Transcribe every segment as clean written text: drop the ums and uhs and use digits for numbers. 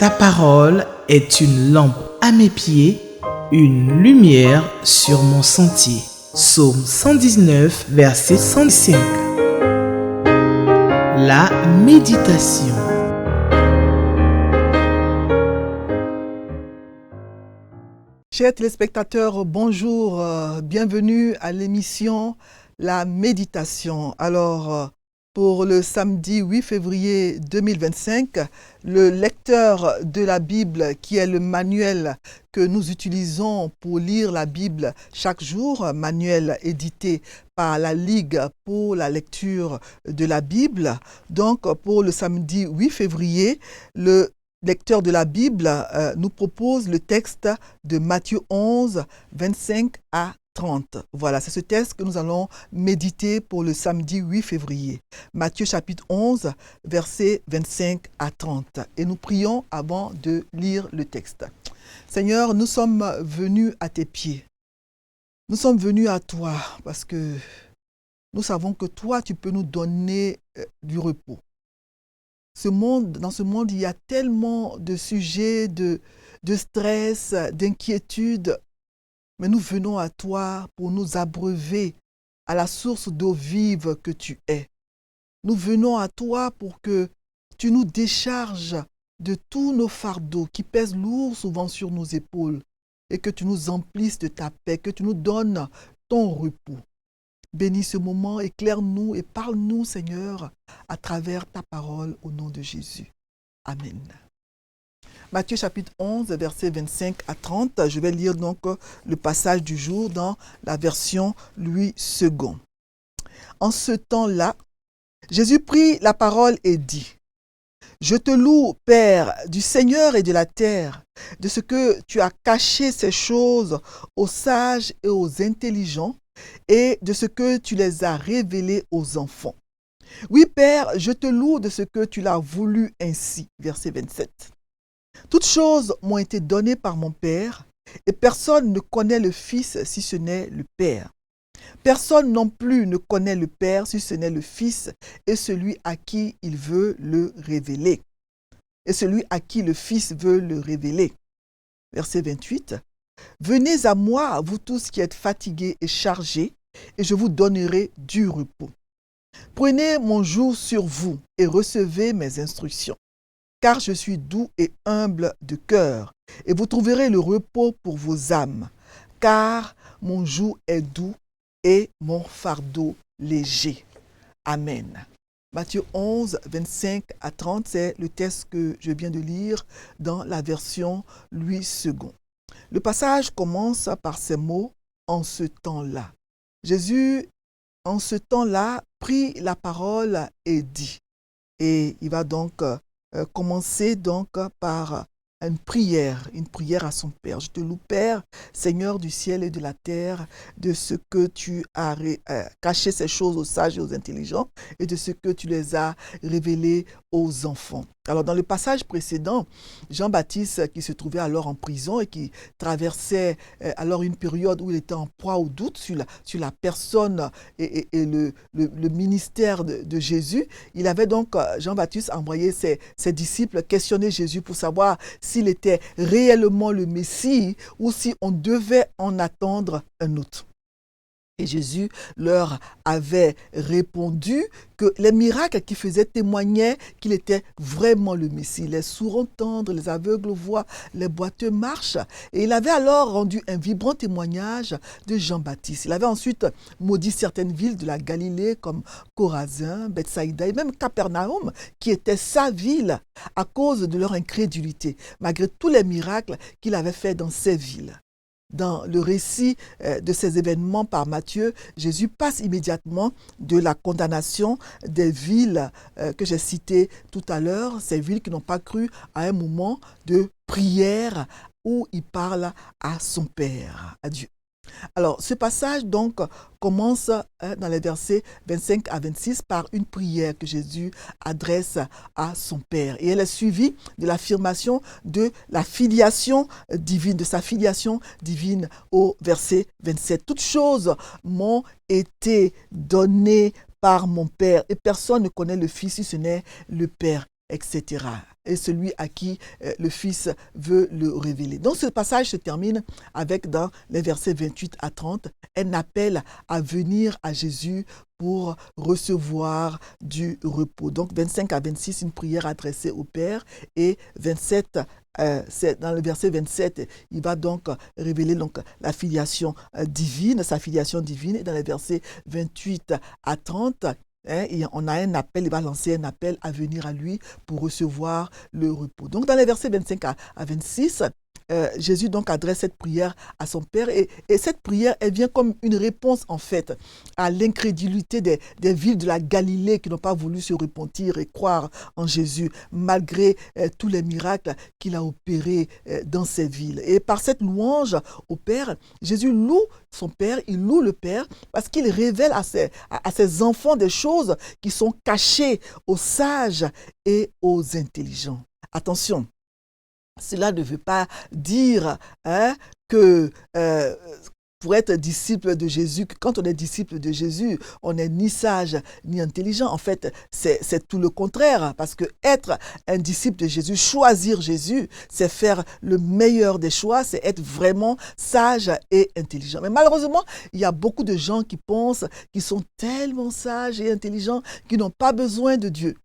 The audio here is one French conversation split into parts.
Ta parole est une lampe à mes pieds, une lumière sur mon sentier. Psaume 119, verset 105. La méditation. Chers téléspectateurs, bonjour, bienvenue à l'émission La Méditation. Alors, pour le samedi 8 février 2025, le lecteur de la Bible, qui est le manuel que nous utilisons pour lire la Bible chaque jour, manuel édité par la Ligue pour la lecture de la Bible. Donc, pour le samedi 8 février, le lecteur de la Bible nous propose le texte de Matthieu 11, 25 à 30. Voilà, c'est ce texte que nous allons méditer pour le samedi 8 février. Matthieu chapitre 11, versets 25 à 30. Et nous prions avant de lire le texte. Seigneur, nous sommes venus à tes pieds. Nous sommes venus à toi parce que nous savons que toi, tu peux nous donner du repos. Dans ce monde, il y a tellement de sujets, de stress, d'inquiétude. Mais nous venons à toi pour nous abreuver à la source d'eau vive que tu es. Nous venons à toi pour que tu nous décharges de tous nos fardeaux qui pèsent lourd souvent sur nos épaules et que tu nous emplisses de ta paix, que tu nous donnes ton repos. Bénis ce moment, éclaire-nous et parle-nous, Seigneur, à travers ta parole au nom de Jésus. Amen. Matthieu chapitre 11, versets 25 à 30. Je vais lire donc le passage du jour dans la version Louis II. En ce temps-là, Jésus prit la parole et dit : « Je te loue, Père, du Seigneur et de la terre, de ce que tu as caché ces choses aux sages et aux intelligents, et de ce que tu les as révélées aux enfants. Oui, Père, je te loue de ce que tu l'as voulu ainsi. » Verset 27. Toutes choses m'ont été données par mon Père, et personne ne connaît le Fils si ce n'est le Père. Personne non plus ne connaît le Père si ce n'est le Fils et celui à qui il veut le révéler. Et celui à qui le Fils veut le révéler. Verset 28. Venez à moi, vous tous qui êtes fatigués et chargés, et je vous donnerai du repos. Prenez mon joug sur vous et recevez mes instructions. Car je suis doux et humble de cœur, et vous trouverez le repos pour vos âmes. Car mon joug est doux et mon fardeau léger. Amen. Matthieu 11, 25 à 30, c'est le texte que je viens de lire dans la version Louis II. Le passage commence par ces mots « en ce temps-là ». Jésus, en ce temps-là, prit la parole et dit. Et il va donc commencer donc par une prière à son Père. Je te loue, Père, Seigneur du ciel et de la terre, de ce que tu as caché ces choses aux sages et aux intelligents et de ce que tu les as révélées aux enfants. Alors, dans le passage précédent, Jean-Baptiste, qui se trouvait alors en prison et qui traversait alors une période où il était en proie au doute sur la personne et le ministère de Jésus, il avait donc, Jean-Baptiste, envoyé ses disciples questionner Jésus pour savoir s'il était réellement le Messie ou si on devait en attendre un autre. Et Jésus leur avait répondu que les miracles qu'il faisait témoignaient qu'il était vraiment le Messie. Les sourds entendent, les aveugles voient, les boiteux marchent. Et il avait alors rendu un vibrant témoignage de Jean-Baptiste. Il avait ensuite maudit certaines villes de la Galilée comme Chorazin, Bethsaïda et même Capernaum, qui était sa ville à cause de leur incrédulité, malgré tous les miracles qu'il avait faits dans ces villes. Dans le récit de ces événements par Matthieu, Jésus passe immédiatement de la condamnation des villes que j'ai citées tout à l'heure, ces villes qui n'ont pas cru, à un moment de prière où il parle à son Père, à Dieu. Alors, ce passage donc commence dans les versets 25 à 26 par une prière que Jésus adresse à son Père. Et elle est suivie de l'affirmation de la filiation divine, de sa filiation divine au verset 27. Toutes choses m'ont été données par mon Père et personne ne connaît le Fils si ce n'est le Père. etc. Et celui à qui le Fils veut le révéler. Donc ce passage se termine avec, dans les versets 28 à 30, un appel à venir à Jésus pour recevoir du repos. Donc 25 à 26, une prière adressée au Père, et 27, c'est dans le verset 27, il va donc révéler donc la filiation divine, sa filiation divine, et dans les versets 28 à 30, on a un appel, il va lancer un appel à venir à lui pour recevoir le repos. Donc dans les versets 25 à 26, Jésus donc adresse cette prière à son Père, et cette prière, elle vient comme une réponse en fait à l'incrédulité des villes de la Galilée qui n'ont pas voulu se repentir et croire en Jésus malgré tous les miracles qu'il a opérés dans ces villes. Et par cette louange au Père, Jésus loue son Père, il loue le Père parce qu'il révèle à ses enfants des choses qui sont cachées aux sages et aux intelligents. Attention, cela ne veut pas dire que pour être disciple de Jésus, que quand on est disciple de Jésus, on n'est ni sage ni intelligent. En fait, c'est tout le contraire, parce que être un disciple de Jésus, choisir Jésus, c'est faire le meilleur des choix, c'est être vraiment sage et intelligent. Mais malheureusement, il y a beaucoup de gens qui pensent qu'ils sont tellement sages et intelligents qu'ils n'ont pas besoin de Dieu.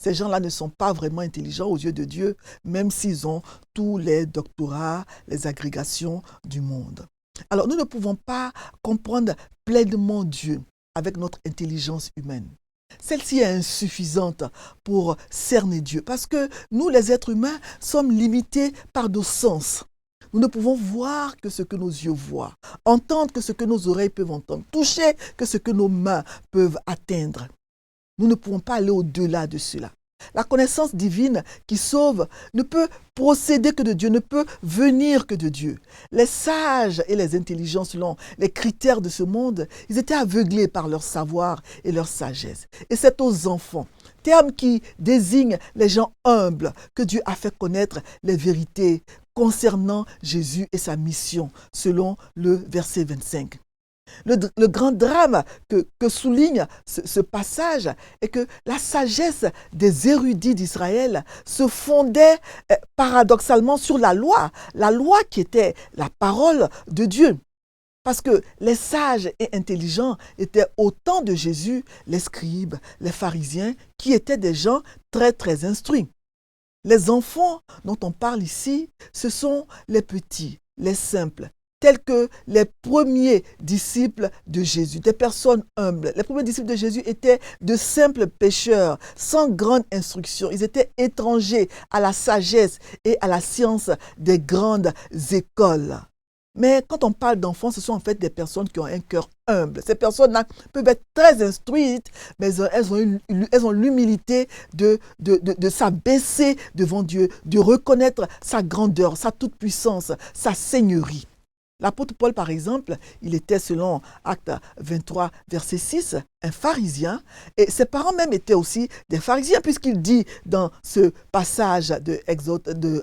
Ces gens-là ne sont pas vraiment intelligents aux yeux de Dieu, même s'ils ont tous les doctorats, les agrégations du monde. Alors, nous ne pouvons pas comprendre pleinement Dieu avec notre intelligence humaine. Celle-ci est insuffisante pour cerner Dieu, parce que nous, les êtres humains, sommes limités par nos sens. Nous ne pouvons voir que ce que nos yeux voient, entendre que ce que nos oreilles peuvent entendre, toucher que ce que nos mains peuvent atteindre. Nous ne pouvons pas aller au-delà de cela. La connaissance divine qui sauve ne peut procéder que de Dieu, ne peut venir que de Dieu. Les sages et les intelligents, selon les critères de ce monde, ils étaient aveuglés par leur savoir et leur sagesse. Et c'est aux enfants, terme qui désigne les gens humbles, que Dieu a fait connaître les vérités concernant Jésus et sa mission, selon le verset 25. Le grand drame que souligne ce passage est que la sagesse des érudits d'Israël se fondait paradoxalement sur la loi qui était la parole de Dieu. Parce que les sages et intelligents étaient au temps de Jésus les scribes, les pharisiens, qui étaient des gens très très instruits. Les enfants dont on parle ici, ce sont les petits, les simples, tels que les premiers disciples de Jésus, des personnes humbles. Les premiers disciples de Jésus étaient de simples pécheurs, sans grande instruction. Ils étaient étrangers à la sagesse et à la science des grandes écoles. Mais quand on parle d'enfants, ce sont en fait des personnes qui ont un cœur humble. Ces personnes-là peuvent être très instruites, mais elles ont l'humilité de s'abaisser devant Dieu, de reconnaître sa grandeur, sa toute-puissance, sa seigneurie. L'apôtre Paul, par exemple, il était, selon Actes 23, verset 6, un pharisien, et ses parents même étaient aussi des pharisiens, puisqu'il dit dans ce passage de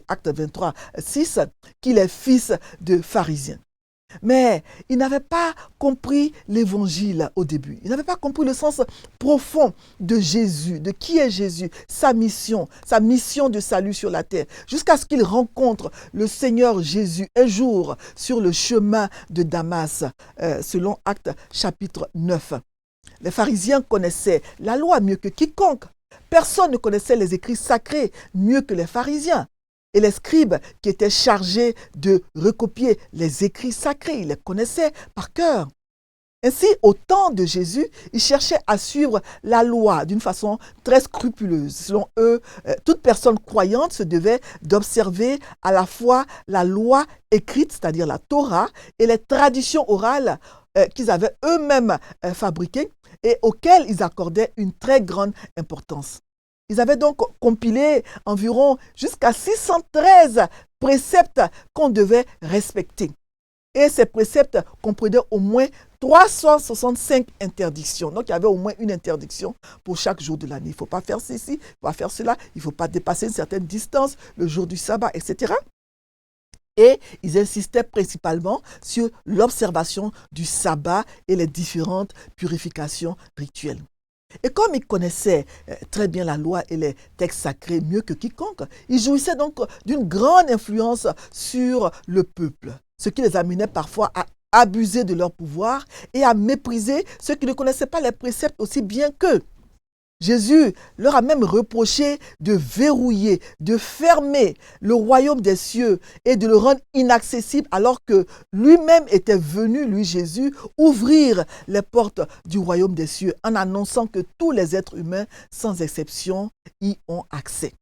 Actes 23, 6, qu'il est fils de pharisien. Mais il n'avait pas compris l'évangile au début. Il n'avait pas compris le sens profond de Jésus, de qui est Jésus, sa mission de salut sur la terre, jusqu'à ce qu'il rencontre le Seigneur Jésus un jour sur le chemin de Damas, selon Actes chapitre 9. Les pharisiens connaissaient la loi mieux que quiconque. Personne ne connaissait les écrits sacrés mieux que les pharisiens. Et les scribes qui étaient chargés de recopier les écrits sacrés, ils les connaissaient par cœur. Ainsi, au temps de Jésus, ils cherchaient à suivre la loi d'une façon très scrupuleuse. Selon eux, toute personne croyante se devait d'observer à la fois la loi écrite, c'est-à-dire la Torah, et les traditions orales qu'ils avaient eux-mêmes fabriquées et auxquelles ils accordaient une très grande importance. Ils avaient donc compilé environ jusqu'à 613 préceptes qu'on devait respecter. Et ces préceptes comprenaient au moins 365 interdictions. Donc, il y avait au moins une interdiction pour chaque jour de l'année. Il ne faut pas faire ceci, il ne faut pas faire cela, il ne faut pas dépasser une certaine distance, le jour du sabbat, etc. Et ils insistaient principalement sur l'observation du sabbat et les différentes purifications rituelles. Et comme il connaissait très bien la loi et les textes sacrés mieux que quiconque, il jouissait donc d'une grande influence sur le peuple, ce qui les amenait parfois à abuser de leur pouvoir et à mépriser ceux qui ne connaissaient pas les préceptes aussi bien qu'eux. Jésus leur a même reproché de verrouiller, de fermer le royaume des cieux et de le rendre inaccessible alors que lui-même était venu, lui Jésus, ouvrir les portes du royaume des cieux en annonçant que tous les êtres humains, sans exception, y ont accès.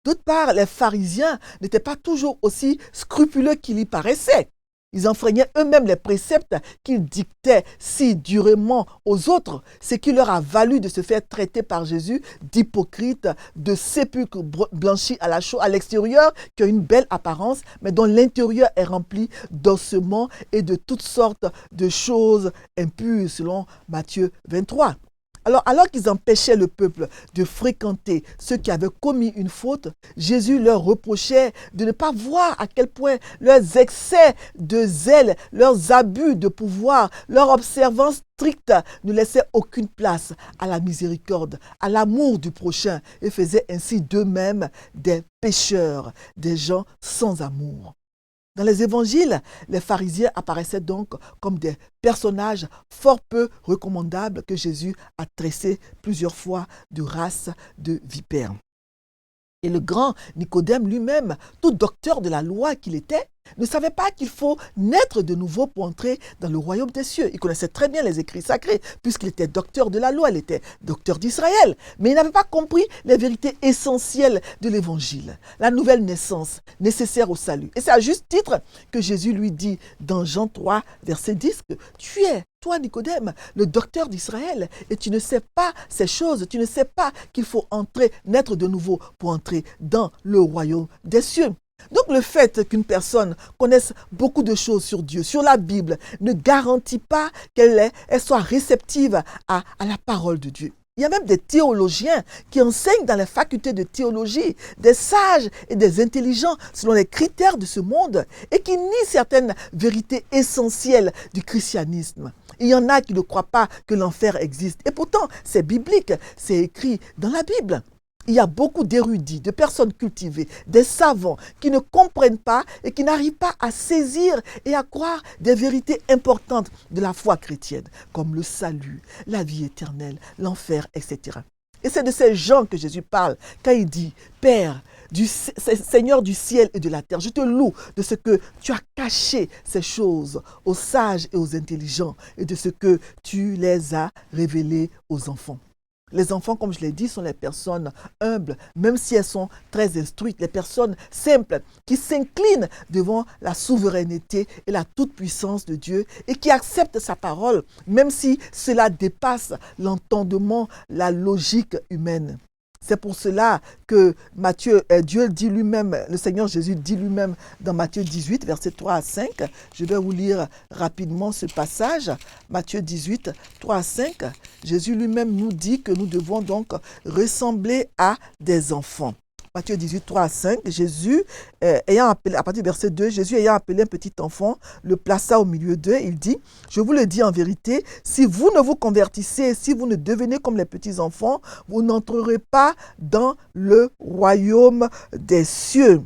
D'autre part, les pharisiens n'étaient pas toujours aussi scrupuleux qu'il y paraissait. Ils enfreignaient eux-mêmes les préceptes qu'ils dictaient si durement aux autres, ce qui leur a valu de se faire traiter par Jésus d'hypocrites, de sépulcres blanchis à la chaux à l'extérieur, qui ont une belle apparence, mais dont l'intérieur est rempli d'ossements et de toutes sortes de choses impures, selon Matthieu 23. Alors qu'ils empêchaient le peuple de fréquenter ceux qui avaient commis une faute, Jésus leur reprochait de ne pas voir à quel point leurs excès de zèle, leurs abus de pouvoir, leur observance stricte ne laissaient aucune place à la miséricorde, à l'amour du prochain et faisaient ainsi d'eux-mêmes des pécheurs, des gens sans amour. Dans les évangiles, les pharisiens apparaissaient donc comme des personnages fort peu recommandables que Jésus a tressés plusieurs fois de race de vipères. Et le grand Nicodème lui-même, tout docteur de la loi qu'il était, ne savait pas qu'il faut naître de nouveau pour entrer dans le royaume des cieux. Il connaissait très bien les écrits sacrés, puisqu'il était docteur de la loi, il était docteur d'Israël. Mais il n'avait pas compris les vérités essentielles de l'évangile, la nouvelle naissance nécessaire au salut. Et c'est à juste titre que Jésus lui dit dans Jean 3, verset 10, que tu es, toi Nicodème, le docteur d'Israël, et tu ne sais pas ces choses, tu ne sais pas qu'il faut naître de nouveau pour entrer dans le royaume des cieux. Donc le fait qu'une personne connaisse beaucoup de choses sur Dieu, sur la Bible, ne garantit pas qu'elle soit réceptive à la parole de Dieu. Il y a même des théologiens qui enseignent dans les facultés de théologie, des sages et des intelligents selon les critères de ce monde et qui nient certaines vérités essentielles du christianisme. Il y en a qui ne croient pas que l'enfer existe. Et pourtant, c'est biblique, c'est écrit dans la Bible. Il y a beaucoup d'érudits, de personnes cultivées, des savants qui ne comprennent pas et qui n'arrivent pas à saisir et à croire des vérités importantes de la foi chrétienne, comme le salut, la vie éternelle, l'enfer, etc. Et c'est de ces gens que Jésus parle quand il dit « Père, Seigneur du ciel et de la terre, je te loue de ce que tu as caché ces choses aux sages et aux intelligents et de ce que tu les as révélées aux enfants. » Les enfants, comme je l'ai dit, sont les personnes humbles, même si elles sont très instruites, les personnes simples qui s'inclinent devant la souveraineté et la toute-puissance de Dieu et qui acceptent sa parole, même si cela dépasse l'entendement, la logique humaine. C'est pour cela que Dieu dit lui-même, le Seigneur Jésus dit lui-même dans Matthieu 18, versets 3 à 5. Je vais vous lire rapidement ce passage. Matthieu 18, 3 à 5. Jésus lui-même nous dit que nous devons donc ressembler à des enfants. Matthieu 18, 3 à 5, Jésus, ayant appelé, à partir du verset 2, Jésus ayant appelé un petit enfant, le plaça au milieu d'eux, il dit, je vous le dis en vérité, si vous ne vous convertissez, si vous ne devenez comme les petits enfants, vous n'entrerez pas dans le royaume des cieux.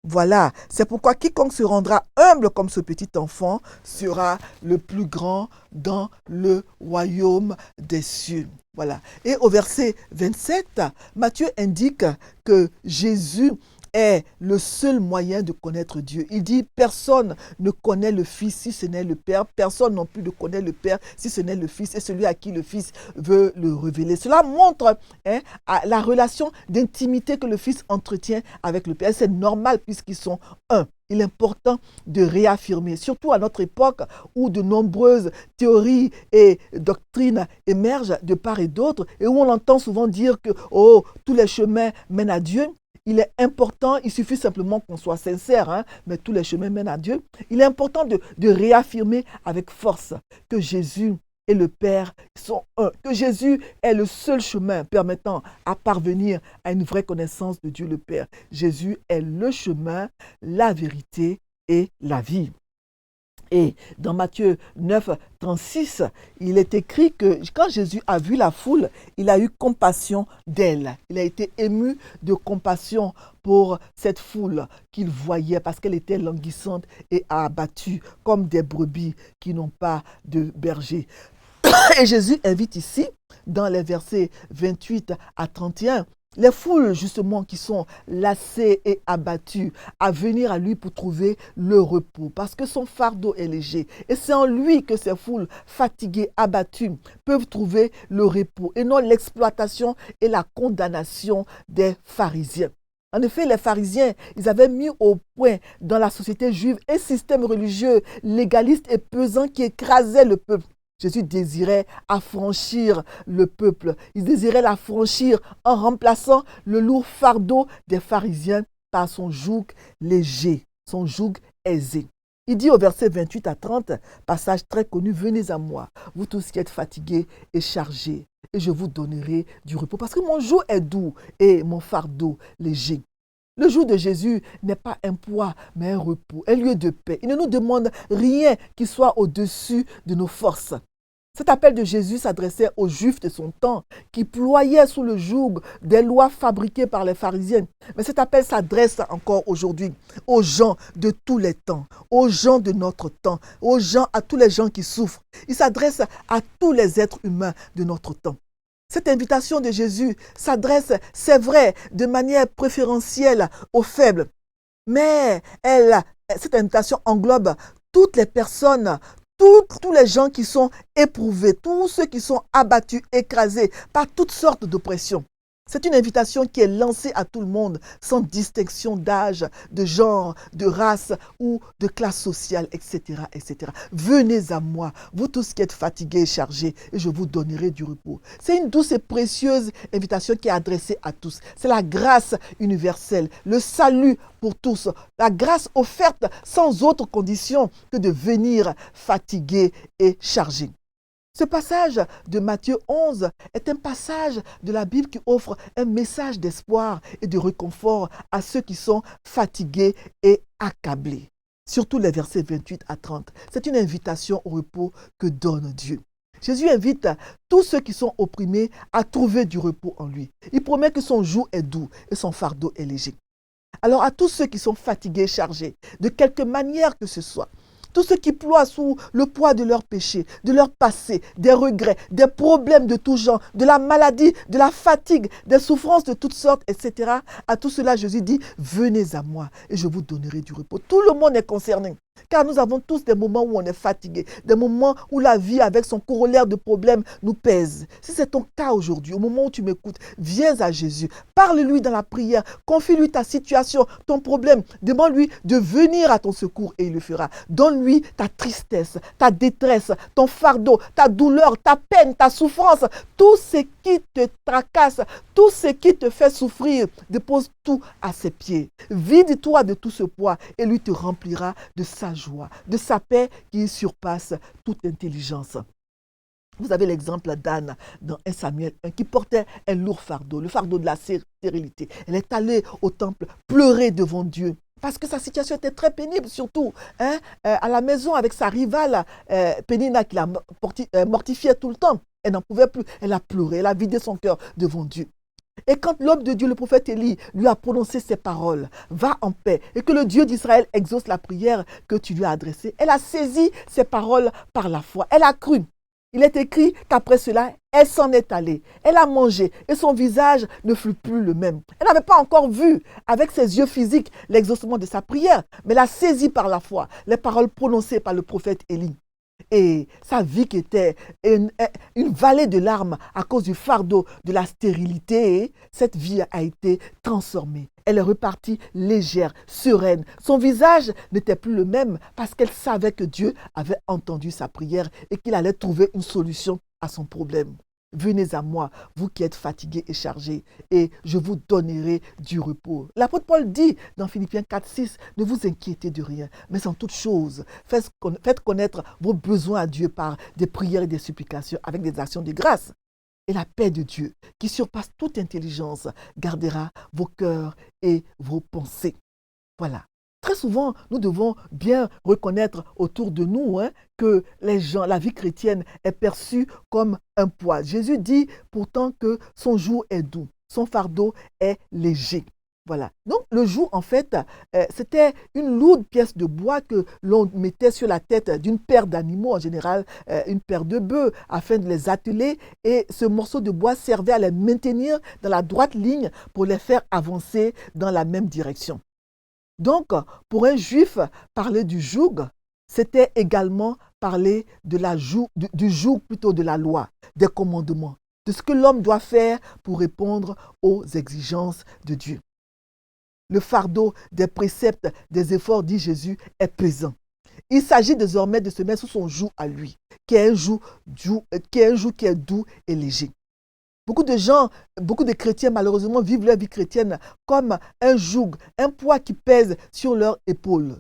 Voilà, c'est pourquoi quiconque se rendra humble comme ce petit enfant sera le plus grand dans le royaume des cieux. Voilà. Et au verset 27, Matthieu indique que Jésus est le seul moyen de connaître Dieu. Il dit, personne ne connaît le Fils si ce n'est le Père. Personne non plus ne connaît le Père si ce n'est le Fils et celui à qui le Fils veut le révéler. Cela montre la relation d'intimité que le Fils entretient avec le Père. C'est normal puisqu'ils sont un. Il est important de réaffirmer, surtout à notre époque où de nombreuses théories et doctrines émergent de part et d'autre et où on entend souvent dire que tous les chemins mènent à Dieu. Il est important, il suffit simplement qu'on soit sincère, mais tous les chemins mènent à Dieu. Il est important de réaffirmer avec force que Jésus et le Père sont un, que Jésus est le seul chemin permettant à parvenir à une vraie connaissance de Dieu le Père. Jésus est le chemin, la vérité et la vie. Et dans Matthieu 9, 36, il est écrit que quand Jésus a vu la foule, il a eu compassion d'elle. Il a été ému de compassion pour cette foule qu'il voyait parce qu'elle était languissante et abattue comme des brebis qui n'ont pas de berger. Et Jésus invite ici, dans les versets 28 à 31, les foules justement qui sont lassées et abattues à venir à lui pour trouver le repos parce que son fardeau est léger. Et c'est en lui que ces foules fatiguées, abattues peuvent trouver le repos et non l'exploitation et la condamnation des pharisiens. En effet, les pharisiens, ils avaient mis au point dans la société juive un système religieux légaliste et pesant qui écrasait le peuple. Jésus désirait affranchir le peuple. Il désirait l'affranchir en remplaçant le lourd fardeau des pharisiens par son joug léger, son joug aisé. Il dit au verset 28 à 30, passage très connu, « Venez à moi, vous tous qui êtes fatigués et chargés, et je vous donnerai du repos. Parce que mon joug est doux et mon fardeau léger. » Le joug de Jésus n'est pas un poids, mais un repos, un lieu de paix. Il ne nous demande rien qui soit au-dessus de nos forces. Cet appel de Jésus s'adressait aux Juifs de son temps qui ployaient sous le joug des lois fabriquées par les pharisiens. Mais cet appel s'adresse encore aujourd'hui aux gens de tous les temps, aux gens de notre temps, à tous les gens qui souffrent. Il s'adresse à tous les êtres humains de notre temps. Cette invitation de Jésus s'adresse, c'est vrai, de manière préférentielle aux faibles. Mais cette invitation englobe toutes les personnes, tous les gens qui sont éprouvés, tous ceux qui sont abattus, écrasés par toutes sortes d'oppressions. C'est une invitation qui est lancée à tout le monde, sans distinction d'âge, de genre, de race ou de classe sociale, etc., etc. Venez à moi, vous tous qui êtes fatigués et chargés, et je vous donnerai du repos. C'est une douce et précieuse invitation qui est adressée à tous. C'est la grâce universelle, le salut pour tous, la grâce offerte sans autre condition que de venir fatigués et chargés. Ce passage de Matthieu 11 est un passage de la Bible qui offre un message d'espoir et de réconfort à ceux qui sont fatigués et accablés. Surtout les versets 28 à 30. C'est une invitation au repos que donne Dieu. Jésus invite tous ceux qui sont opprimés à trouver du repos en lui. Il promet que son joug est doux et son fardeau est léger. Alors à tous ceux qui sont fatigués, chargés, de quelque manière que ce soit, tous ceux qui ploient sous le poids de leurs péchés, de leur passé, des regrets, des problèmes de tout genre, de la maladie, de la fatigue, des souffrances de toutes sortes, etc. À tout cela, Jésus dit, venez à moi et je vous donnerai du repos. Tout le monde est concerné. Car nous avons tous des moments où on est fatigué, des moments où la vie avec son corollaire de problèmes nous pèse. Si c'est ton cas aujourd'hui, au moment où tu m'écoutes, viens à Jésus, parle-lui dans la prière, confie-lui ta situation, ton problème, demande-lui de venir à ton secours et il le fera. Donne-lui ta tristesse, ta détresse, ton fardeau, ta douleur, ta peine, ta souffrance, tout ce qui te tracasse, tout ce qui te fait souffrir, dépose tout à ses pieds. Vide-toi de tout ce poids et lui te remplira de sa joie, de sa paix qui surpasse toute intelligence. Vous avez l'exemple d'Anne dans 1 Samuel 1 qui portait un lourd fardeau, le fardeau de la stérilité. Elle est allée au temple pleurer devant Dieu parce que sa situation était très pénible, surtout à la maison avec sa rivale Pénina qui la mortifiait tout le temps. Elle n'en pouvait plus, elle a pleuré, elle a vidé son cœur devant Dieu. Et quand l'homme de Dieu, le prophète Élie, lui a prononcé ces paroles, va en paix, et que le Dieu d'Israël exauce la prière que tu lui as adressée, elle a saisi ces paroles par la foi, elle a cru. Il est écrit qu'après cela, elle s'en est allée, elle a mangé, et son visage ne fut plus le même. Elle n'avait pas encore vu, avec ses yeux physiques, l'exaucement de sa prière, mais elle a saisi par la foi les paroles prononcées par le prophète Élie. Et sa vie qui était une vallée de larmes à cause du fardeau de la stérilité, cette vie a été transformée. Elle est repartie légère, sereine. Son visage n'était plus le même parce qu'elle savait que Dieu avait entendu sa prière et qu'il allait trouver une solution à son problème. Venez à moi, vous qui êtes fatigués et chargés, et je vous donnerai du repos. L'apôtre Paul dit dans Philippiens 4, 6, ne vous inquiétez de rien, mais en toute chose, faites connaître vos besoins à Dieu par des prières et des supplications avec des actions de grâce. Et la paix de Dieu, qui surpasse toute intelligence, gardera vos cœurs et vos pensées. Voilà. Très souvent, nous devons bien reconnaître autour de nous que les gens, la vie chrétienne est perçue comme un poids. Jésus dit pourtant que son joug est doux, son fardeau est léger. Voilà. Donc le joug, en fait, c'était une lourde pièce de bois que l'on mettait sur la tête d'une paire d'animaux, en général une paire de bœufs, afin de les atteler. Et ce morceau de bois servait à les maintenir dans la droite ligne pour les faire avancer dans la même direction. Donc, pour un juif, parler du joug, c'était également parler de du joug plutôt de la loi, des commandements, de ce que l'homme doit faire pour répondre aux exigences de Dieu. Le fardeau des préceptes, des efforts, dit Jésus, est pesant. Il s'agit désormais de se mettre sous son joug à lui, qui est un joug qui est doux et léger. Beaucoup de gens, beaucoup de chrétiens malheureusement vivent leur vie chrétienne comme un joug, un poids qui pèse sur leurs épaules.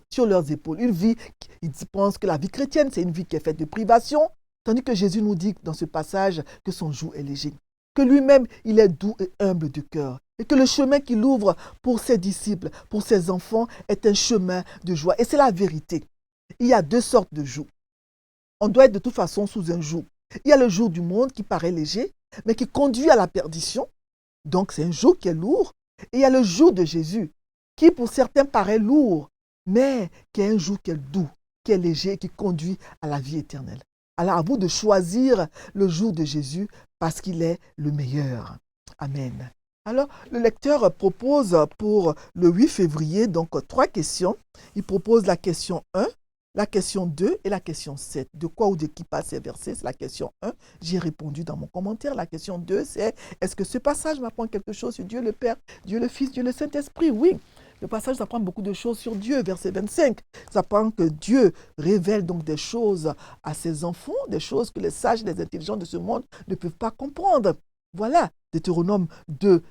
Une vie, ils pensent que la vie chrétienne, c'est une vie qui est faite de privation, tandis que Jésus nous dit dans ce passage que son joug est léger, que lui-même, il est doux et humble de cœur, et que le chemin qu'il ouvre pour ses disciples, pour ses enfants, est un chemin de joie. Et c'est la vérité. Il y a deux sortes de joug. On doit être de toute façon sous un joug. Il y a le joug du monde qui paraît léger, mais qui conduit à la perdition. Donc c'est un joug qui est lourd. Et il y a le joug de Jésus, qui pour certains paraît lourd, mais qui est un joug qui est doux, qui est léger, qui conduit à la vie éternelle. Alors à vous de choisir le joug de Jésus parce qu'il est le meilleur. Amen. Alors le lecteur propose pour le 8 février donc 3 questions. Il propose la question 1. La question 2 et la question 7. De quoi ou de qui passent ces versets? C'est la question 1. J'ai répondu dans mon commentaire. La question 2, c'est est-ce que ce passage m'apprend quelque chose sur Dieu le Père, Dieu le Fils, Dieu le Saint-Esprit? Oui. Le passage apprend beaucoup de choses sur Dieu. Verset 25. Ça apprend que Dieu révèle donc des choses à ses enfants, des choses que les sages et les intelligents de ce monde ne peuvent pas comprendre. Voilà, Deutéronome 2,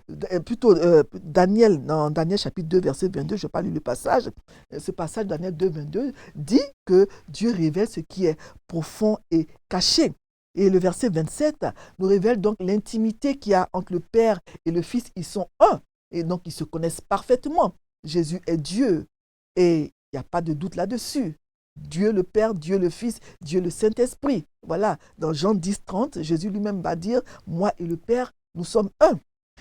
Daniel, dans Daniel chapitre 2, verset 22, je n'ai pas lu le passage. Ce passage, Daniel 2, 22, dit que Dieu révèle ce qui est profond et caché. Et le verset 27 nous révèle donc l'intimité qu'il y a entre le Père et le Fils. Ils sont un, et donc ils se connaissent parfaitement. Jésus est Dieu, et il n'y a pas de doute là-dessus. Dieu le Père, Dieu le Fils, Dieu le Saint-Esprit. Voilà, dans Jean 10, 30, Jésus lui-même va dire, moi et le Père, nous sommes un.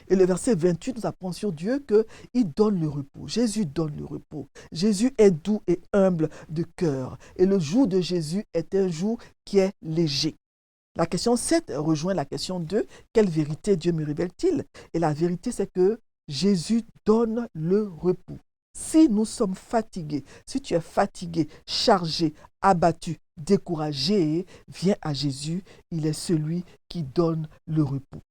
Et le verset 28 nous apprend sur Dieu qu'il donne le repos. Jésus donne le repos. Jésus est doux et humble de cœur. Et le joug de Jésus est un joug qui est léger. La question 7 rejoint la question 2. Quelle vérité Dieu me révèle-t-il? Et la vérité, c'est que Jésus donne le repos. Si nous sommes fatigués, si tu es fatigué, chargé, abattu, découragé, viens à Jésus, il est celui qui donne le repos.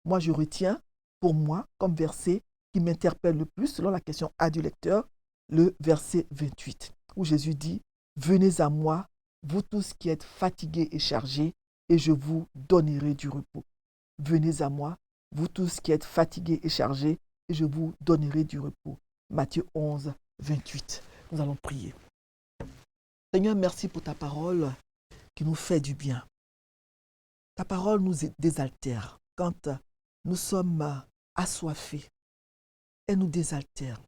Moi, je retiens pour moi comme verset qui m'interpelle le plus selon la question A du lecteur, le verset 28, où Jésus dit « Venez à moi, vous tous qui êtes fatigués et chargés, et je vous donnerai du repos. Venez à moi, vous tous qui êtes fatigués et chargés, et je vous donnerai du repos. » Matthieu 11, 28. Nous allons prier. Seigneur, merci pour ta parole qui nous fait du bien. Ta parole nous désaltère. Quand nous sommes assoiffés, elle nous désaltère.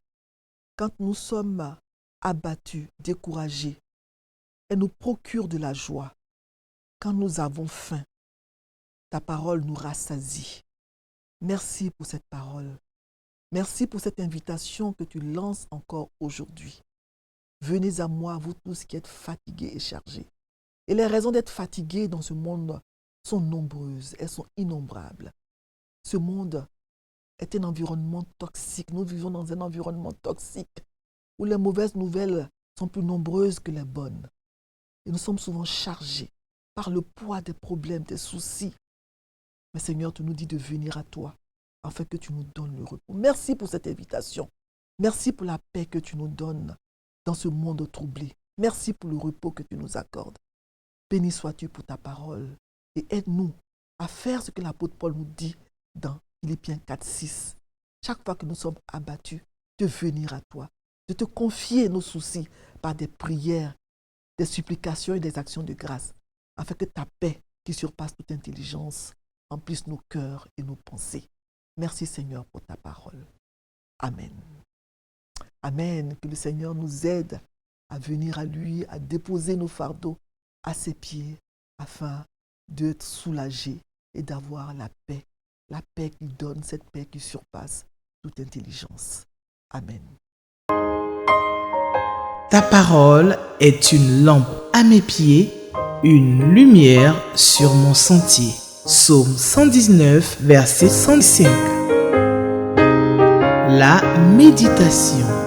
Quand nous sommes abattus, découragés, elle nous procure de la joie. Quand nous avons faim, ta parole nous rassasie. Merci pour cette parole. Merci pour cette invitation que tu lances encore aujourd'hui. Venez à moi, vous tous qui êtes fatigués et chargés. Et les raisons d'être fatigués dans ce monde sont nombreuses, elles sont innombrables. Ce monde est un environnement toxique. Nous vivons dans un environnement toxique où les mauvaises nouvelles sont plus nombreuses que les bonnes. Et nous sommes souvent chargés par le poids des problèmes, des soucis. Mais Seigneur, tu nous dis de venir à toi afin que tu nous donnes le repos. Merci pour cette invitation. Merci pour la paix que tu nous donnes dans ce monde troublé. Merci pour le repos que tu nous accordes. Béni sois-tu pour ta parole et aide-nous à faire ce que l'apôtre Paul nous dit dans Philippiens 4, 6. Chaque fois que nous sommes abattus, de venir à toi, de te confier nos soucis par des prières, des supplications et des actions de grâce, afin que ta paix, qui surpasse toute intelligence, emplisse nos cœurs et nos pensées. Merci Seigneur pour ta parole. Amen. Amen. Que le Seigneur nous aide à venir à lui, à déposer nos fardeaux à ses pieds, afin d'être soulagés et d'avoir la paix qu'il donne, cette paix qui surpasse toute intelligence. Amen. Ta parole est une lampe à mes pieds, une lumière sur mon sentier. Psaume 119, verset 105. La méditation.